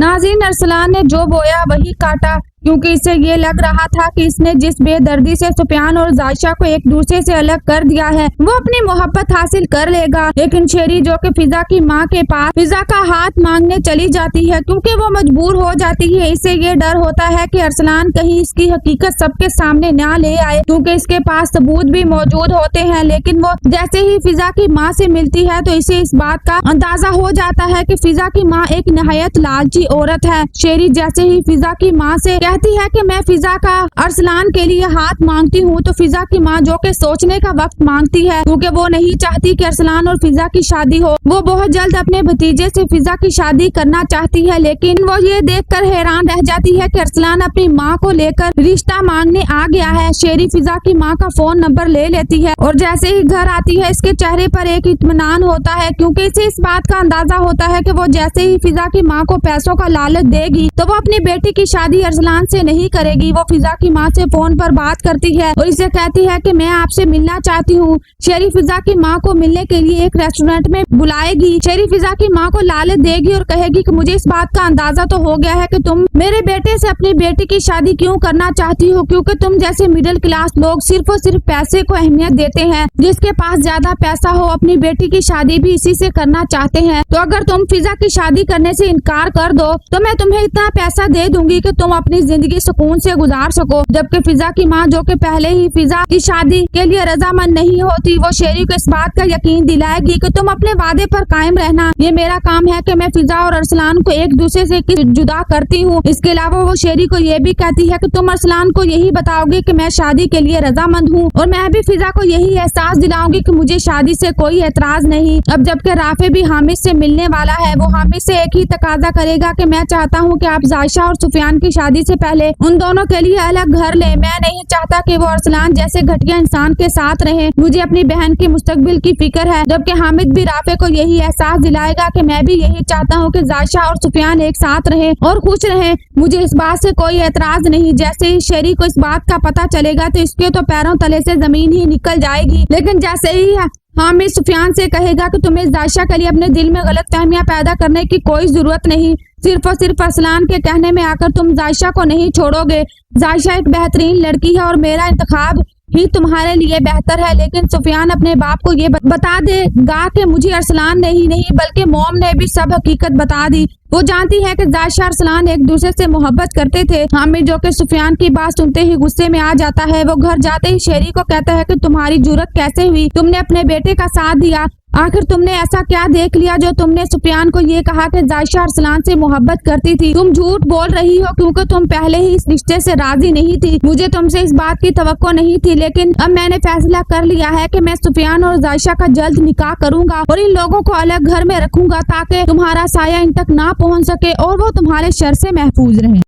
नाज़रीन, अरसलान ने जो बोया वही काटा, क्योंकि इसे ये लग रहा था कि इसने जिस बेदर्दी से सुफियान और जायशा को एक दूसरे से अलग कर दिया है वो अपनी मोहब्बत हासिल कर लेगा। लेकिन शेरी जो कि फिजा की माँ के पास फिजा का हाथ मांगने चली जाती है क्योंकि वो मजबूर हो जाती है। इसे ये डर होता है कि अरसलान कहीं इसकी हकीकत सबके सामने ना ले आए, क्योंकि इसके पास सबूत भी मौजूद होते हैं। लेकिन वो जैसे ही फिजा की माँ से मिलती है तो इसे इस बात का अंदाजा हो जाता है कि फिजा की माँ एक नहायत लालची औरत है। शेरी जैसे ही फिजा की माँ से कहती है कि मैं फिजा का अरसलान के लिए हाथ मांगती हूँ, तो फिजा की माँ जो कि सोचने का वक्त मांगती है, क्योंकि वो नहीं चाहती कि अरसलान और फिजा की शादी हो। वो बहुत जल्द अपने भतीजे से फिजा की शादी करना चाहती है, लेकिन वो ये देखकर हैरान रह जाती है कि अरसलान अपनी माँ को लेकर रिश्ता मांगने आ गया है। शेरी फिजा की माँ का फोन नंबर ले लेती है और जैसे ही घर आती है इसके चेहरे पर एक इत्मीनान होता है, क्योंकि इसे इस बात का अंदाजा होता है कि वो जैसे ही फिजा की माँ को पैसों का लालच देगी तो वो अपनी बेटी की शादी अरसलान से नहीं करेगी। वो फिजा की माँ से फोन पर बात करती है और इसे कहती है कि मैं आपसे मिलना चाहती हूँ। शेरी फिजा की माँ को मिलने के लिए एक रेस्टोरेंट में बुलाएगी। शेरी फिजा की माँ को लालच देगी और कहेगी कि मुझे इस बात का अंदाजा तो हो गया है कि तुम मेरे बेटे से अपनी बेटी की शादी क्यों करना चाहती हो, क्योंकि तुम जैसे मिडिल क्लास लोग सिर्फ और सिर्फ पैसे को अहमियत देते हैं। जिसके पास ज्यादा पैसा हो अपनी बेटी की शादी भी इसी से करना चाहते हैं। तो अगर तुम फिजा की शादी करने से इनकार कर दो तो मैं तुम्हें इतना पैसा दे दूंगी कि तुम अपनी जिंदगी सुकून से गुजार सको। जबकि फिजा की माँ जो कि पहले ही फिजा की शादी के लिए रजामंद नहीं होती, वो शेरी को इस बात का यकीन दिलाएगी कि तुम अपने वादे पर कायम रहना। ये मेरा काम है कि मैं फिजा और अरसलान को एक दूसरे से जुदा करती हूँ। इसके अलावा वो शेरी को ये भी कहती है कि तुम अरसलान को यही बताओगे कि मैं शादी के लिए रजामंद हूँ और मैं भी फिजा को यही एहसास दिलाऊंगी कि मुझे शादी से कोई एतराज नहीं। अब जबकि राफे भी हामिद से मिलने वाला है, वो हामिद से एक ही तकाजा करेगा कि मैं चाहता हूँ कि आप जायशा और सुफियान की शादी से पहले उन दोनों के लिए अलग घर ले। मैं नहीं चाहता कि वो अरसलान जैसे घटिया इंसान के साथ रहे। मुझे अपनी बहन के मुस्तकबिल की फिक्र है। जबकि हामिद भी राफे को यही एहसास दिलाएगा कि मैं भी यही चाहता हूँ कि जायशा और सुफियान एक साथ रहे और खुश रहे। मुझे इस बात से कोई एतराज नहीं। जैसे ही शेरी को इस बात का पता चलेगा तो इसके तो पैरों तले से जमीन ही निकल जाएगी। लेकिन जैसे ही हामिद सुफियान से कहेगा कि तुम्हें जायशा के लिए अपने दिल में गलतफहमियां पैदा करने की कोई जरूरत नहीं, सिर्फ और सिर्फ अरसलान के कहने में आकर तुम जायशा को नहीं छोड़ोगे। जायशा एक बेहतरीन लड़की है और मेरा इंतखाब ही तुम्हारे लिए बेहतर है। लेकिन सुफियान अपने बाप को ये बता देगा कि मुझे अरसलान नहीं बल्कि मोम ने भी सब हकीकत बता दी। वो जानती है कि जायशा अरसलान एक दूसरे से मोहब्बत करते थे। हामिद जो कि सुफियान की बात सुनते ही गुस्से में आ जाता है। वो घर जाते ही शेरी को कहता है कि तुम्हारी जुर्रत कैसे हुई, तुमने अपने बेटे का साथ दिया। आखिर तुमने ऐसा क्या देख लिया जो तुमने सुफियान को ये कहा कि जायशा अरसलान से मोहब्बत करती थी। तुम झूठ बोल रही हो क्योंकि तुम पहले ही इस रिश्ते से राजी नहीं थी। मुझे तुमसे इस बात की तवक्को नहीं थी, लेकिन अब मैंने फैसला कर लिया है कि मैं सुफियान और जायशा का जल्द निकाह करूंगा और इन लोगों को अलग घर में रखूंगा ताकि तुम्हारा साया इन तक ना पहुंच सके और वो तुम्हारे शर से महफूज रहे।